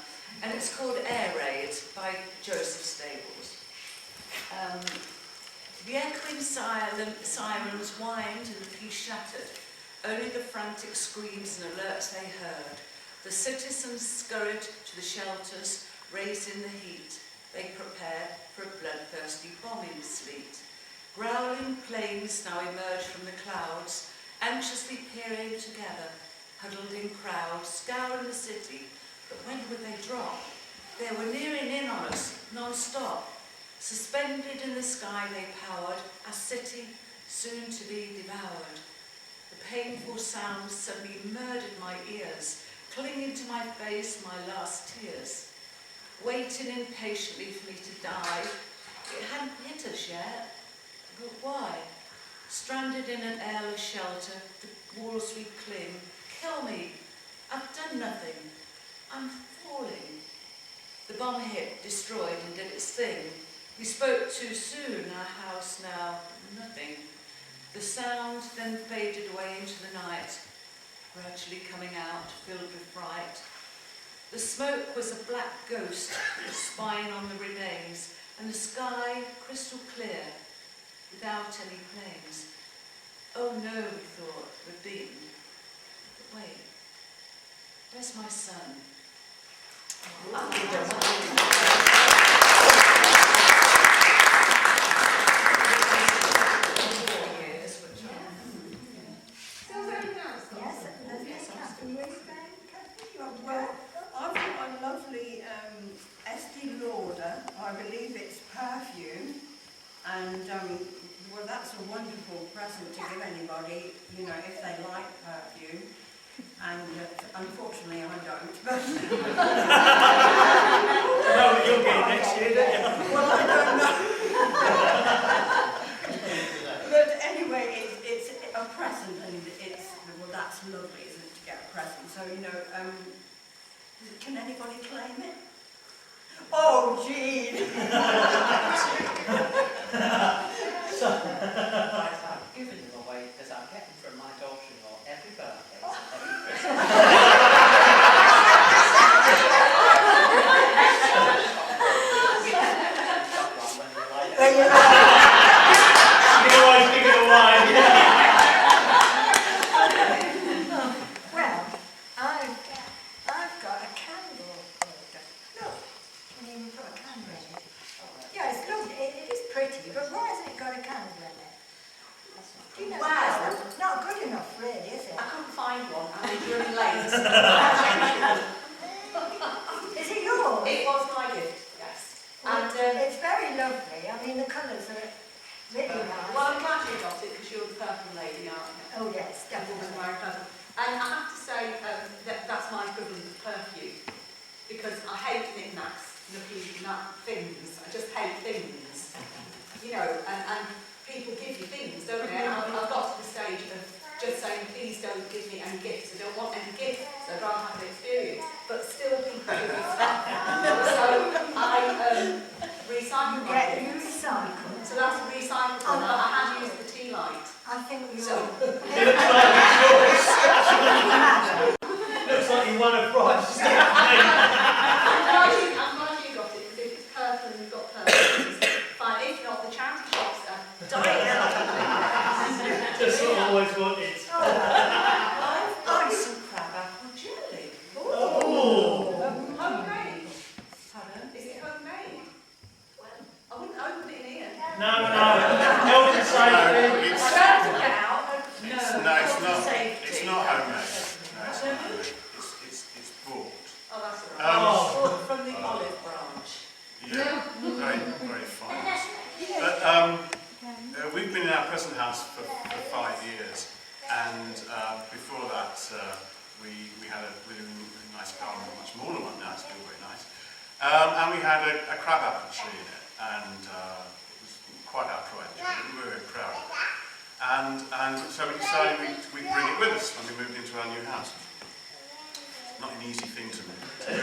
Speaker 6: And it's called Air Raid by Joseph Stables. The echoing sirens whined and the peace shattered. Only the frantic screams and alerts they heard. The citizens scurried to the shelters, raising the heat. They prepared for a bloodthirsty bombing sleet. Growling planes now emerged from the clouds, anxiously peering together, huddled in crowds, scouring the city. But when would they drop? They were nearing in on us, non-stop. Suspended in the sky they powered, a city soon to be devoured. The painful sounds suddenly murdered my ears, clinging to my face my last tears. Waiting impatiently for me to die, it hadn't hit us yet, but why? Stranded in an airless shelter, the walls we cling. Kill me, I've done nothing, I'm falling. The bomb hit, destroyed and did its thing. We spoke too soon, our house now, nothing. The sound then faded away into the night, gradually coming out, filled with fright. The smoke was a black ghost, spying on the remains, and the sky crystal clear, without any planes. Oh no, we thought, we're beaten. But wait, where's my son?
Speaker 2: Well, I've got a lovely Estee Lauder, I believe it's perfume, and well, that's a wonderful present to give anybody, you know, if they like perfume, and unfortunately I don't, but...
Speaker 1: I know what you'll get next year, don't you?
Speaker 2: Well, I don't know. But anyway, it's a present, and it's, well, that's lovely, isn't it, to get a present, so, you know, can anybody claim it? Oh, Jean!
Speaker 10: I've given them away because I get them from my daughter-in-law every birthday and every Christmas.
Speaker 1: You always think of the wine.
Speaker 4: Well, I've got a candle holder. Look, can you even put a candle in it? Yeah, it's lovely. It is pretty, but why hasn't it got a candle in it? Do you know?
Speaker 5: Wow.
Speaker 4: It's not good enough, really, is it?
Speaker 5: I couldn't find one, and it's really late.
Speaker 4: Is it yours?
Speaker 5: It was my gift, yes.
Speaker 4: And
Speaker 5: And
Speaker 4: it's very lovely. I mean, the colours are really nice.
Speaker 5: well, I'm glad you got it because you're the purple lady, aren't you?
Speaker 4: Oh yes, definitely.
Speaker 5: And I have to say that that's my equivalent of perfume because I hate knick-knacks, things. I just hate things. You know, and people give you things, don't they? And I've got to the stage of just saying, please don't give me any gifts. I don't want any gifts. I'd rather have an experience. But still people give me stuff. So I recycle my
Speaker 4: You
Speaker 5: gifts.
Speaker 4: recycle.
Speaker 5: So that's a recycle. And I had used the tea light.
Speaker 4: I think you
Speaker 5: So
Speaker 1: Looks like you won a prize.
Speaker 5: I'm glad you got it, because if it's purple and you've got purple, it's fine. If not, the charity shops are dying out.
Speaker 1: Just what I always wanted.
Speaker 6: I've got some crabapple jelly.
Speaker 1: Oh!
Speaker 5: Homemade.
Speaker 6: Pardon?
Speaker 5: Is it homemade? Well, I wouldn't open it in here.
Speaker 1: No. Health and safety.
Speaker 3: It's,
Speaker 5: I don't get out.
Speaker 3: it's not homemade. No, it's not homemade. It's bought.
Speaker 5: Oh, that's all right.
Speaker 1: Oh.
Speaker 6: From the olive branch.
Speaker 3: Yeah, very, very fine. But we've been in our present house for 5 years, and before that we had a really nice garden, a much smaller one now, it's still very nice. And we had a crabapple tree in it, and it was quite our pride. We were very proud of it. And so we decided we'd bring it with us when we moved into our new house. not an easy thing to do. But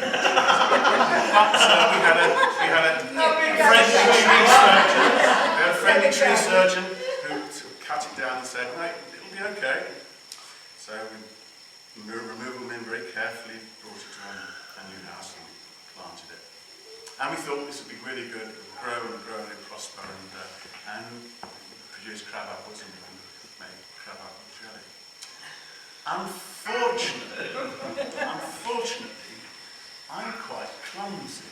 Speaker 3: we had a friendly tree surgeon who cut it down and said, "Mate, it'll be okay." So the removal men very carefully brought it to a new house and planted it. And we thought this would be really good, it would grow and grow and prosper and produce crab apples, and we can make crab apple jelly. Unfortunately, I'm quite clumsy.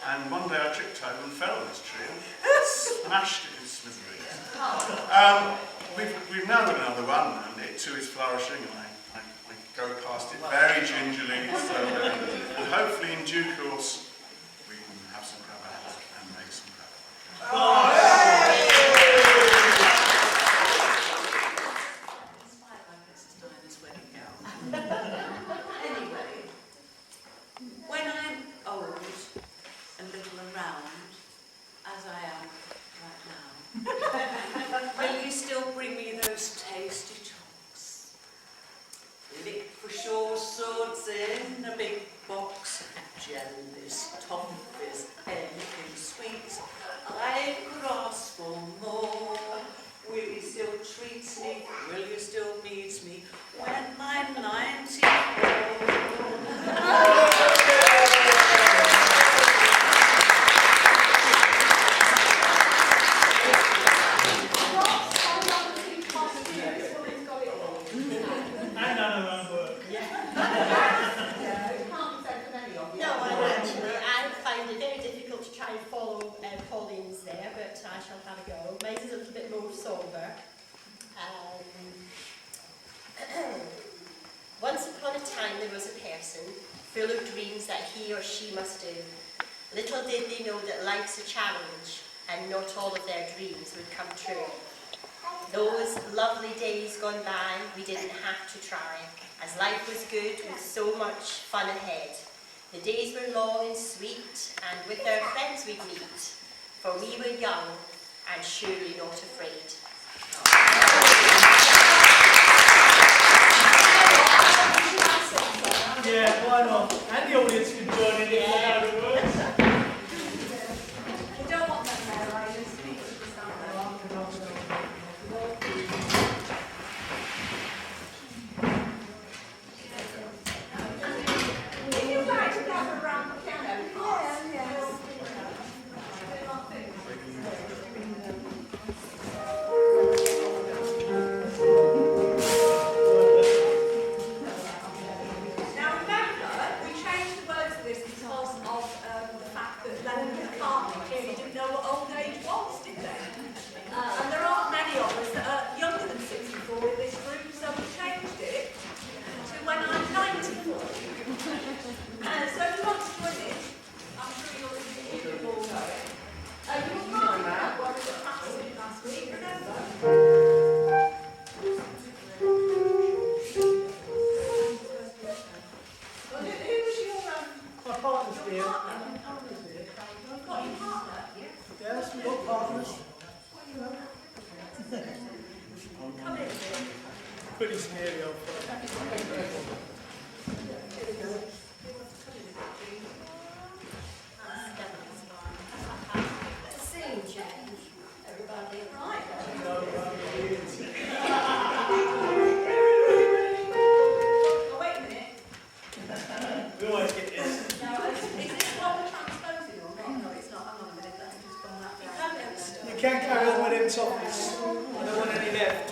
Speaker 3: And one day I tripped over and fell on this tree and smashed it in smithereens. We've now got another one, and it too is flourishing, and I go past it very gingerly, slowly, and hopefully in due course we can have some crab apples and make some crab apples.
Speaker 6: Despite my Princess Diana's wedding gown. Anyway, when I'm old and little and round, as I am right now, will you still bring me those tasty chalks? Lick for sure swords in a big box, jellies, toffees, anything sweet. I could ask for more. Will you still treat me? Will you still meet me when I'm 94?
Speaker 1: And none of our work.
Speaker 5: No, I find it very difficult to try and follow Pauline's there, but I shall have a go. Mine is a little bit more somber. Once upon a time there was a person full of dreams that he or she must do. Little did they know that life's a challenge and not all of their dreams would come true. Those lovely days gone by, we didn't have to try, as life was good with so much fun ahead. The days were long and sweet, and with our friends we'd meet, for we were young and surely not afraid.
Speaker 1: Yeah, why not? And the audience can join in if they know the words.
Speaker 6: You don't want that there, I just speak to the
Speaker 2: If you'd like to gather around the piano, Now remember, we changed the words of this because of the fact that Lennon McCartney clearly didn't know what old age was, did they? And there aren't many of us that are younger than 64 in this group, so we changed it to when I'm 94. So if you want to join in, I'm sure you'll all know it. You were part of that one that practiced last week, remember? Well, who was your
Speaker 1: My partner's here.
Speaker 2: partner? You've got your partner?
Speaker 1: Yes, we've got partners.
Speaker 2: Come in.
Speaker 1: Pretty scary old fellow.
Speaker 5: Scene change, everybody.
Speaker 2: Right.
Speaker 1: No,
Speaker 2: Oh, wait a minute.
Speaker 1: we always get this.
Speaker 2: Now, is this what we're transposing or not? No, it's not. Hang on a minute. Let me just bring that down.
Speaker 1: You can carry on with them topics. I don't want any left.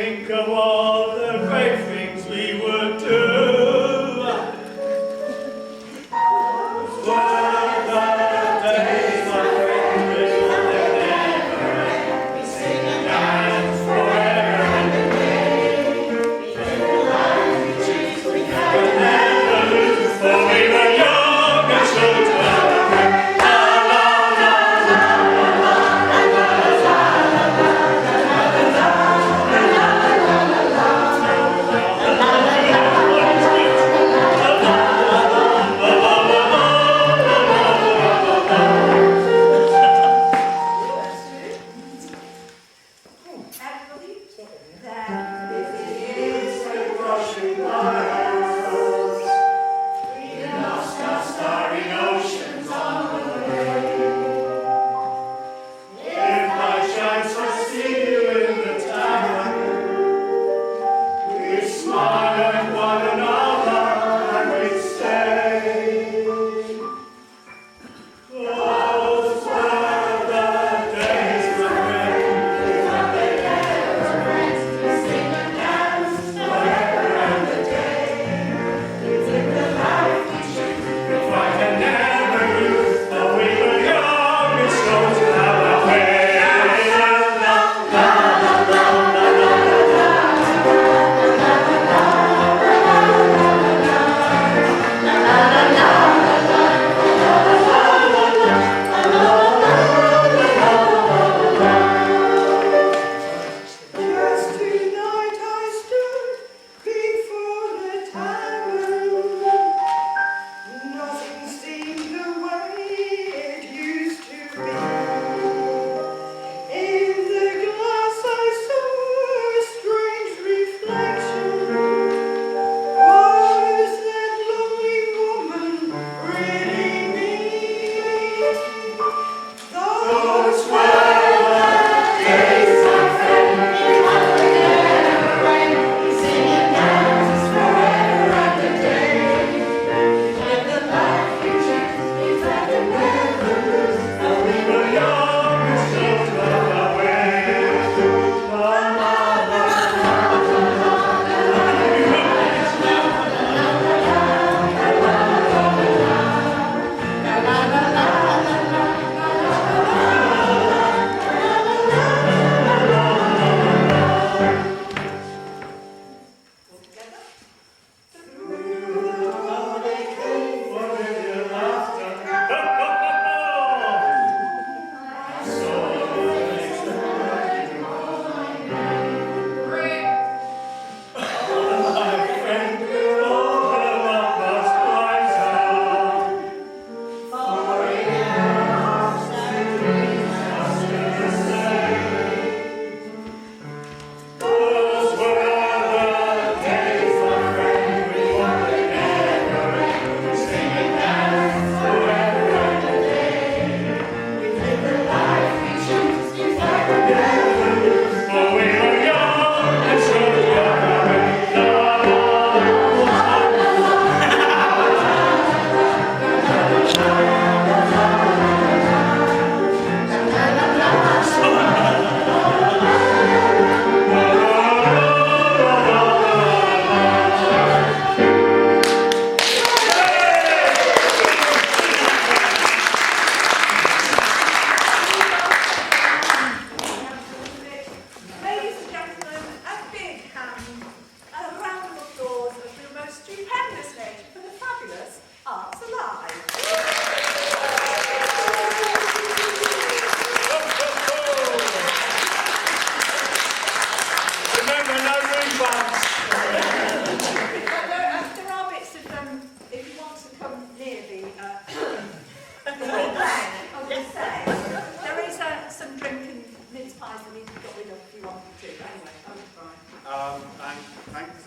Speaker 1: think of all the great things we would do. Those were the days, my friend, when we'll never end. We sing and dance forever and a day. We live the life we choose, we never lose. For we were young and so to our way.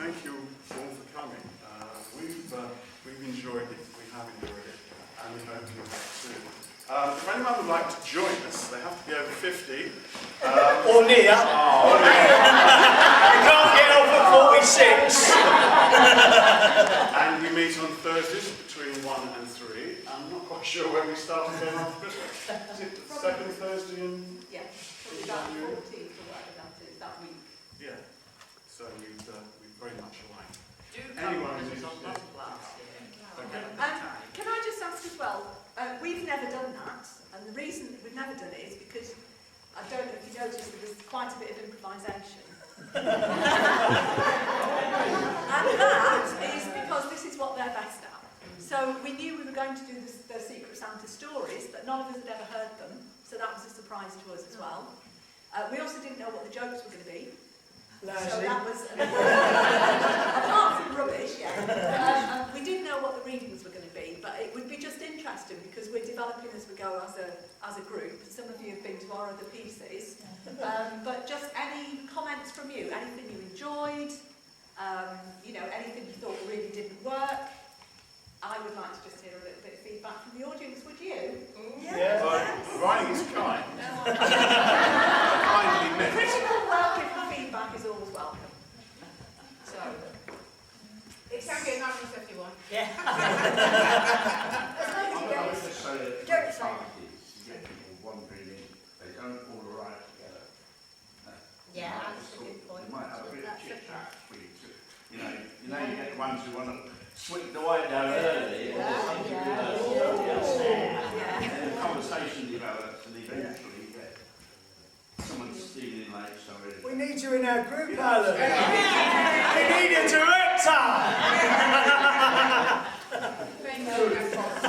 Speaker 3: Thank you all for coming. We've enjoyed it. We have enjoyed it, and we hope you have too. If anyone would like to join us, they have to be over 50.
Speaker 1: Or near.
Speaker 3: Oh,
Speaker 1: You can't get off at 46.
Speaker 3: And we meet on Thursdays between 1 and 3. I'm not quite sure when we start again after Christmas. Is it the second Thursday in?
Speaker 2: Yeah, probably about 14th or whatever that is, that week.
Speaker 3: Yeah. So we've very much aligned.
Speaker 6: Do
Speaker 3: Anyone
Speaker 6: come
Speaker 3: who's
Speaker 6: on
Speaker 3: interested.
Speaker 6: last year.
Speaker 11: Can I just ask as well, we've never done that, and the reason we've never done it is because, I don't know if you noticed, there was quite a bit of improvisation. And that is because this is what they're best at. So we knew we were going to do the Secret Santa stories, but none of us had ever heard them, so that was a surprise to us as well. We also didn't know what the jokes were going to be. So that was, apart from rubbish, yeah. We didn't know what the readings were going to be, but it would be just interesting because we're developing as we go as a group. Some of you have been to our other pieces, but just any comments from you, anything you enjoyed, you know, anything you thought really didn't work. I would like to just hear a little bit of feedback from the audience, would you?
Speaker 3: Yeah. Riding is kind. Kindly met.
Speaker 11: Critical welcome and feedback is always welcome. So,
Speaker 7: It can be anonymous if you want.
Speaker 11: yeah.
Speaker 12: I would just say that
Speaker 4: Don't say.
Speaker 12: parties, you get people wandering in, they don't all arrive together.
Speaker 5: Yeah, that's a good point.
Speaker 12: You might have a bit of chit chat between two. You get the ones who want to sweep the way down early, and then the conversation develops, and eventually you get someone stealing late, sorry.
Speaker 1: We need you in our group, Alan. We need a director.
Speaker 12: A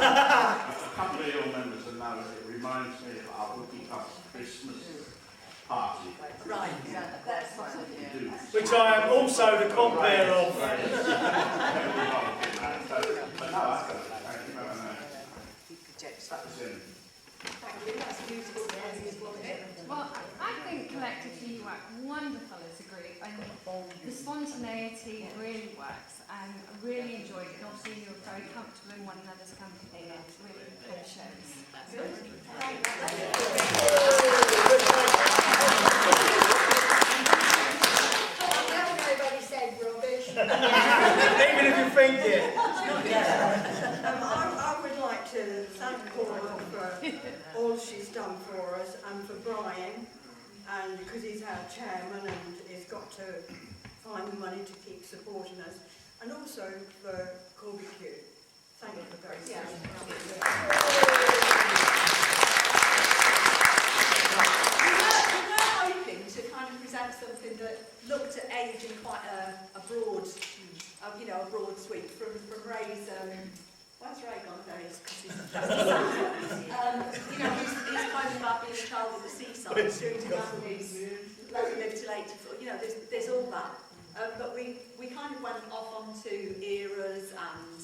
Speaker 12: couple of your members will know it reminds me of our Wookie Puff Christmas party.
Speaker 11: Right, yeah, that's fine.
Speaker 12: We do.
Speaker 1: Which I am also the compere of.
Speaker 12: But no, I don't know. That was in.
Speaker 11: Thank you, that's a beautiful phrase, wasn't it?
Speaker 13: Well, I think collectively you work wonderful as a group, and the spontaneity really works, and I really enjoyed it. And obviously you were very comfortable in one another's company, and it really kind of shows.
Speaker 4: Nobody said rubbish.
Speaker 1: Even if you think it.
Speaker 2: I would like to thank Paula for all she's done for us, and for Brian, and because he's our chairman and he's got to find the money to keep supporting us, and also for Corby Q. Thank you very much.
Speaker 11: We were hoping to kind of present something that looked at age in quite a broad, a broad sweep from Ray's. Where's Ray gone? There he is. He's kind of about being a child at the seaside, doing families, letting live till 84. There's all that. But we kind of went off onto eras and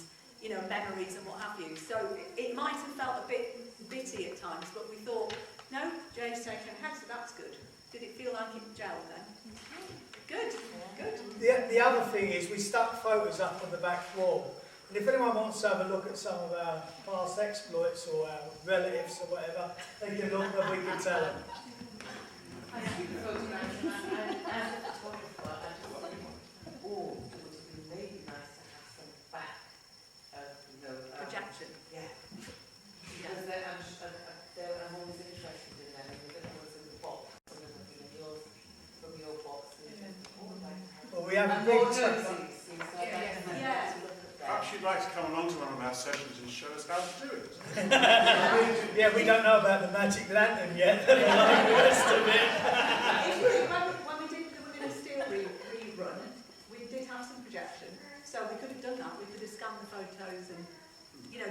Speaker 11: memories and what have you. So it might have felt a bit bitty at times, but we thought, no, Jay's taken ahead, so that's good. Did it feel like it gelled then? Good, good.
Speaker 1: The other thing is we stuck photos up on the back wall. And if anyone wants to have a look at some of our past exploits or our relatives or whatever, they can look and we can tell them.
Speaker 11: Projection.
Speaker 6: Yeah.
Speaker 11: Yeah.
Speaker 6: Because I'm always interested in them, and the little ones in the box, and the looking at yours from your box.
Speaker 1: Well, we have a
Speaker 6: And
Speaker 1: big
Speaker 6: more
Speaker 1: tuck-
Speaker 6: jerseys, so I'd like to have
Speaker 11: Yeah.
Speaker 6: to look at that.
Speaker 3: Perhaps you'd like to come along to one of our sessions and show us how to do it.
Speaker 1: Yeah, we don't know about the magic lantern yet. The rest of it.
Speaker 11: When we did the Women of Steel rerun, we did have some projection, so we could have done that. We could have scanned the photos and,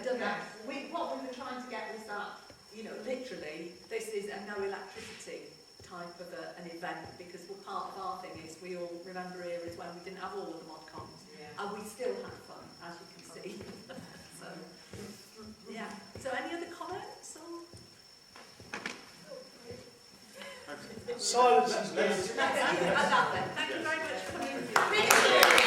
Speaker 11: done that. What we were trying to get was that, literally, this is a no electricity type of an event, because part of our thing is we all remember eras when we didn't have all of the mod cons, and we still had fun, as you can see. So, yeah. So any other comments? Or?
Speaker 1: Silence is good.
Speaker 11: Thank you very much for coming.